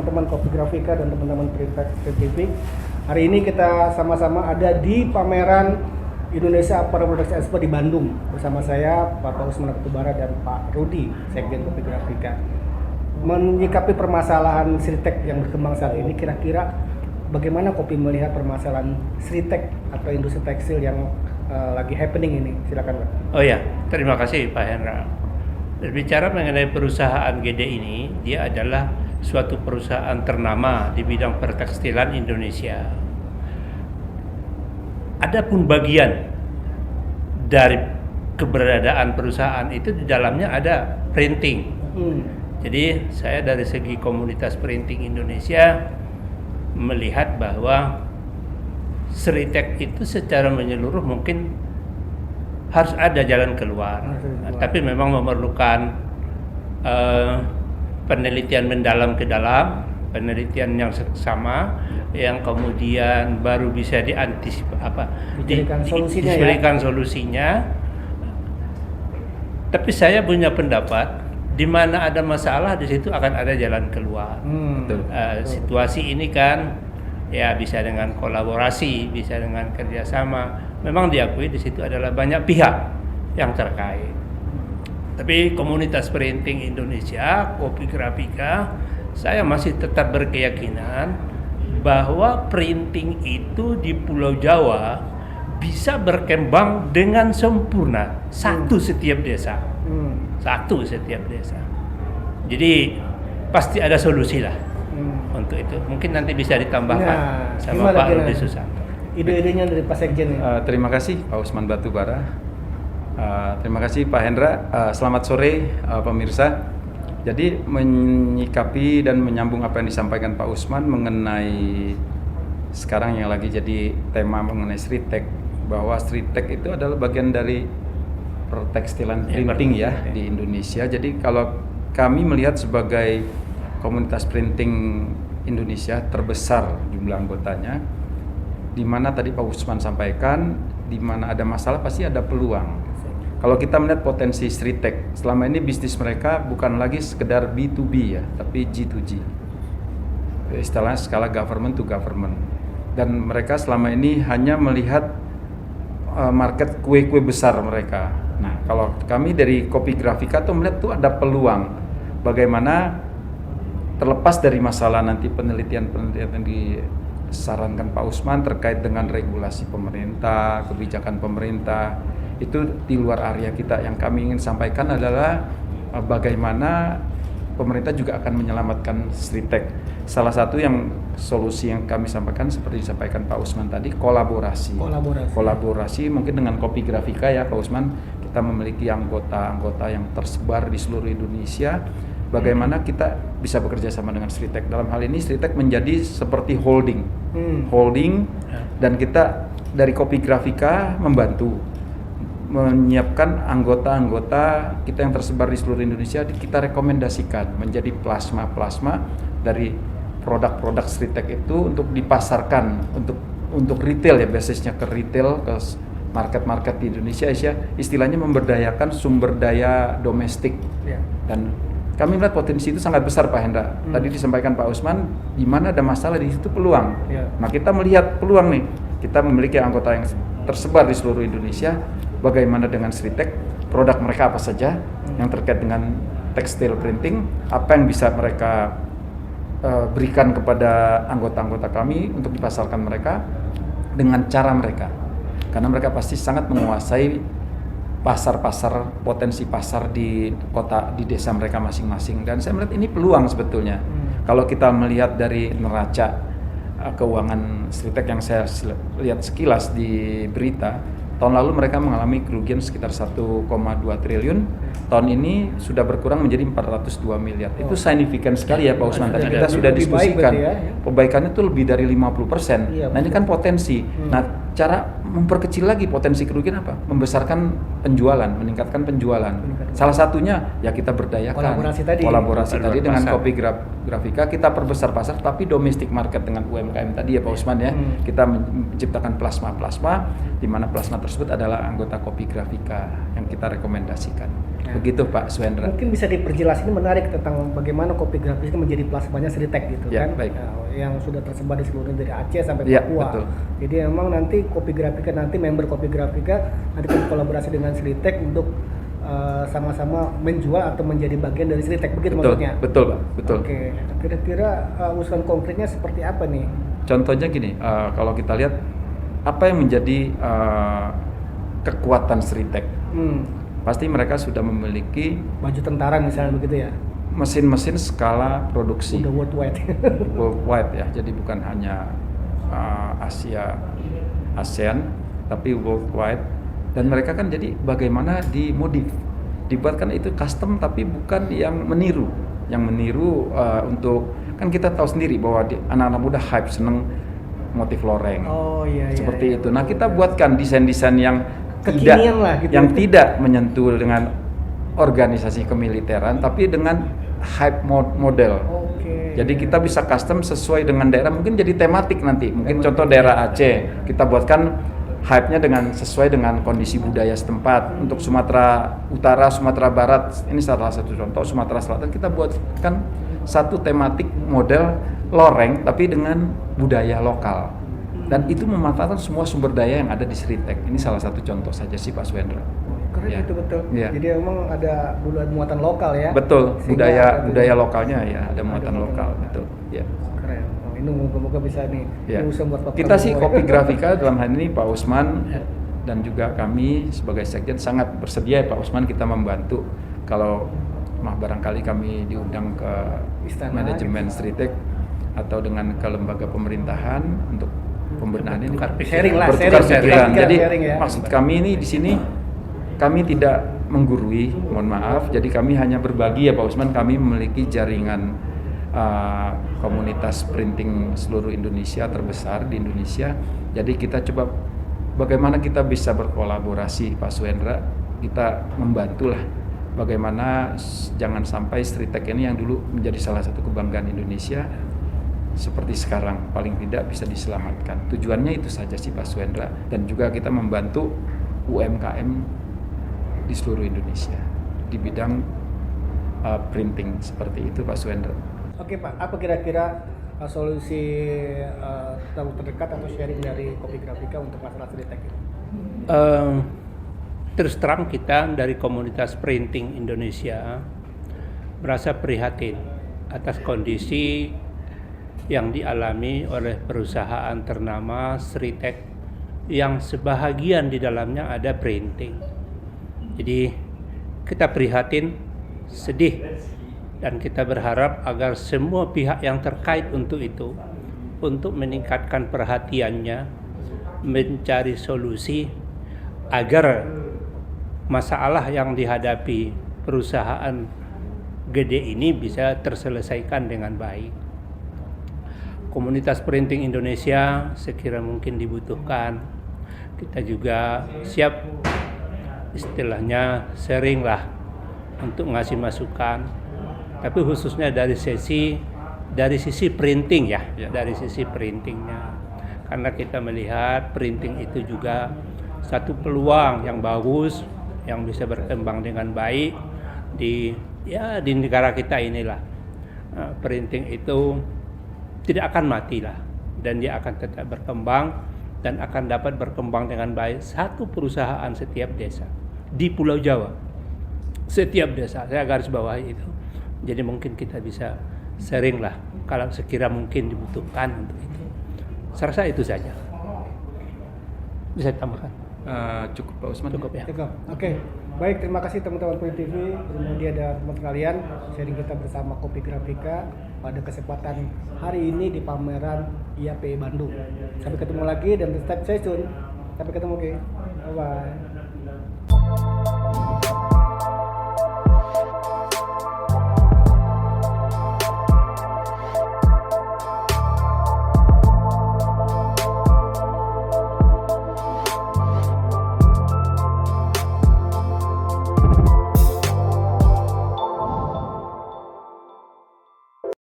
teman-teman Kopi Grafika dan teman-teman TV. Hari ini kita sama-sama ada di pameran Indonesia Apparel Products Expo di Bandung bersama saya, Pak Usman Batubara dan Pak Rudi, Sekjen Kopi Grafika. Menyikapi permasalahan Sritek yang berkembang saat ini, kira-kira bagaimana Kopi melihat permasalahan Sritek atau industri tekstil yang lagi happening ini? Silakan, Pak. Oh ya, terima kasih Pak Hendra. Berbicara mengenai perusahaan GD ini, dia adalah suatu perusahaan ternama di bidang pertekstilan Indonesia. Adapun bagian dari keberadaan perusahaan itu di dalamnya ada printing. Jadi saya dari segi komunitas printing Indonesia melihat bahwa Sritek itu secara menyeluruh mungkin harus ada jalan keluar. Tapi memang memerlukan penelitian mendalam ke dalam, penelitian yang seksama, yang kemudian baru bisa diberikan solusinya. Tapi saya punya pendapat, di mana ada masalah di situ akan ada jalan keluar. Situasi ini kan ya bisa dengan kolaborasi, bisa dengan kerjasama. Memang diakui di situ adalah banyak pihak yang terkait. Tapi komunitas printing Indonesia, Kopi Grafika, saya masih tetap berkeyakinan bahwa printing itu di Pulau Jawa bisa berkembang dengan sempurna, satu setiap desa. Satu setiap desa. Jadi pasti ada solusi lah untuk itu. Mungkin nanti bisa ditambahkan sama Pak Rudi Susanto. Ide-idenya dari Pak Sekjen. Terima kasih Pak Usman Batubara. Terima kasih Pak Hendra. Selamat sore pemirsa. Jadi menyikapi dan menyambung apa yang disampaikan Pak Usman mengenai sekarang yang lagi jadi tema mengenai Sritek, bahwa Sritek itu adalah bagian dari pertekstilan printing di Indonesia. Jadi kalau kami melihat sebagai komunitas printing Indonesia terbesar jumlah anggotanya, di mana tadi Pak Usman sampaikan, di mana ada masalah pasti ada peluang. Kalau kita melihat potensi Sritek, selama ini bisnis mereka bukan lagi sekedar B2B ya, tapi G2G. Istilahnya skala government to government. Dan mereka selama ini hanya melihat market kue-kue besar mereka. Nah, kalau kami dari Kopi Grafika tuh melihat tuh ada peluang bagaimana terlepas dari masalah nanti penelitian yang disarankan Pak Usman terkait dengan regulasi pemerintah, kebijakan pemerintah, itu di luar area kita. Yang kami ingin sampaikan adalah bagaimana pemerintah juga akan menyelamatkan Sritek. Salah satu yang solusi yang kami sampaikan seperti disampaikan Pak Usman tadi, kolaborasi mungkin dengan Kopi Grafika ya Pak Usman, kita memiliki anggota-anggota yang tersebar di seluruh Indonesia. Bagaimana kita bisa bekerja sama dengan Sritek. Dalam hal ini Sritek menjadi seperti holding, dan kita dari Kopi Grafika membantu menyiapkan anggota-anggota kita yang tersebar di seluruh Indonesia. Kita rekomendasikan menjadi plasma dari produk-produk Sritek itu untuk dipasarkan untuk retail ya, basisnya ke retail, ke market-market di Indonesia, istilahnya memberdayakan sumber daya domestik. Dan kami melihat potensi itu sangat besar Pak Hendra. Tadi disampaikan Pak Usman, di mana ada masalah di situ peluang. Nah, kita melihat peluang nih. Kita memiliki anggota yang tersebar di seluruh Indonesia. Bagaimana dengan Sritek? Produk mereka apa saja yang terkait dengan tekstil printing? Apa yang bisa mereka berikan kepada anggota-anggota kami untuk dipasarkan mereka dengan cara mereka. Karena mereka pasti sangat menguasai pasar-pasar, potensi pasar di kota, di desa mereka masing-masing. Dan saya melihat ini peluang sebetulnya. Kalau kita melihat dari neraca keuangan Sritek yang saya lihat sekilas di berita, tahun lalu mereka mengalami kerugian sekitar 1,2 triliun. Tahun ini sudah berkurang menjadi 402 miliar. Itu signifikan sekali ya Pak Usman. Tadi kita sudah diskusikan. Perbaikannya itu lebih dari 50%. Nah, ini kan potensi. Nah, cara memperkecil lagi potensi kerugian apa? Membesarkan penjualan, meningkatkan penjualan. Salah satunya ya kita berdayakan kolaborasi tadi dengan Kopi Grafika, kita perbesar pasar tapi domestic market dengan UMKM tadi ya Pak Usman ya. Kita menciptakan plasma di mana plasma tersebut adalah anggota Kopi Grafika yang kita rekomendasikan. Begitu Pak Suhendra. Mungkin bisa diperjelas, ini menarik tentang bagaimana Kopi Grafika menjadi plasmanya Sritek gitu Ya, kan. baik. Yang sudah tersebar di seluruh dari Aceh sampai Ya, Papua. betul. Jadi memang nanti Kopi Grafika, nanti member Kopi Grafika nanti kolaborasi dengan Sritek untuk sama-sama menjual atau menjadi bagian dari Sritek, begitu Betul, maksudnya? betul Pak, betul. Oke, kira-kira usulan konkretnya seperti apa nih? Contohnya gini, kalau kita lihat apa yang menjadi kekuatan Sritek, pasti mereka sudah memiliki Baju tentara misalnya begitu ya? mesin-mesin skala produksi Udah worldwide. worldwide ya, jadi bukan hanya Asia, ASEAN, tapi worldwide. Dan mereka kan jadi bagaimana dimodif, dibuatkan itu custom tapi bukan yang meniru, untuk kan kita tahu sendiri bahwa anak-anak muda hype seneng motif loreng, Oh iya. seperti iya. itu. Nah kita buatkan desain-desain yang Kekinian lah gitu. yang tidak menyentuh dengan organisasi kemiliteran, tapi dengan hype model. Oke. Jadi kita bisa custom sesuai dengan daerah, mungkin jadi tematik nanti. Mungkin contoh daerah Aceh, kita buatkan hype-nya dengan sesuai dengan kondisi budaya setempat. Untuk Sumatera Utara, Sumatera Barat, ini salah satu contoh. Sumatera Selatan kita buatkan satu tematik model loreng tapi dengan budaya lokal. Dan itu memanfaatkan semua sumber daya yang ada di Sritek. Ini salah satu contoh saja sih Pak Suhendra. Keren Ya. itu betul. Ya. Jadi memang ada muatan lokal ya. Betul, Sehingga budaya lokalnya ya, ada muatan lokal, betul. Ya. Keren. Oh, ini moga-moga bisa nih. Ya. Ini usaha buat Pak Kita Prabowo sih ya. Kopi Grafika dalam hal ini Pak Usman dan juga kami sebagai sekjen sangat bersedia ya Pak Usman, kita membantu kalau barangkali kami diundang ke Istana, manajemen Sritek atau dengan ke lembaga pemerintahan untuk pembenahan ini Sharing lah, bertukar sharing. pikiran. Jadi Sharing ya. maksud kami ini di sini kami tidak menggurui, mohon maaf. Jadi kami hanya berbagi ya Pak Usman. Kami memiliki jaringan komunitas printing seluruh Indonesia terbesar di Indonesia. Jadi kita coba bagaimana kita bisa berkolaborasi Pak Suhendra. Kita membantulah bagaimana jangan sampai Sritek ini yang dulu menjadi salah satu kebanggaan Indonesia seperti sekarang paling tidak bisa diselamatkan. Tujuannya itu saja sih Pak Suhendra, dan juga kita membantu UMKM di seluruh Indonesia di bidang printing seperti itu Pak Suhendra. Oke Pak, apa kira-kira solusi terdekat atau sharing dari Kopi Grafika untuk masalah Sritek ini? Terus terang kita dari komunitas printing Indonesia merasa prihatin atas kondisi yang dialami oleh perusahaan ternama Sritek yang sebahagian di dalamnya ada printing. Jadi kita prihatin, sedih, dan kita berharap agar semua pihak yang terkait untuk itu untuk meningkatkan perhatiannya, mencari solusi agar masalah yang dihadapi perusahaan gede ini bisa terselesaikan dengan baik. Komunitas printing Indonesia sekira mungkin dibutuhkan. Kita juga siap istilahnya sharing lah untuk ngasih masukan. Tapi khususnya dari sisi printing ya, dari sisi printingnya. Karena kita melihat printing itu juga satu peluang yang bagus yang bisa berkembang dengan baik di negara kita inilah. Printing itu tidak akan mati lah, dan dia akan tetap berkembang dan akan dapat berkembang dengan baik. Satu perusahaan setiap desa di Pulau Jawa, setiap desa, saya garis bawahi itu. Jadi mungkin kita bisa sharing lah kalau sekira mungkin dibutuhkan untuk itu. Saya rasa itu saja. Bisa ditambahkan? Cukup Pak Usman. Cukup ya. Cukup. Oke. Baik, terima kasih teman-teman Print TV. Kemudian ada teman kalian sharing kita bersama Kopi Grafika pada kesempatan hari ini di pameran IAPI Bandung. Sampai ketemu lagi dan tetap stay tune. Sampai ketemu, oke. Bye bye.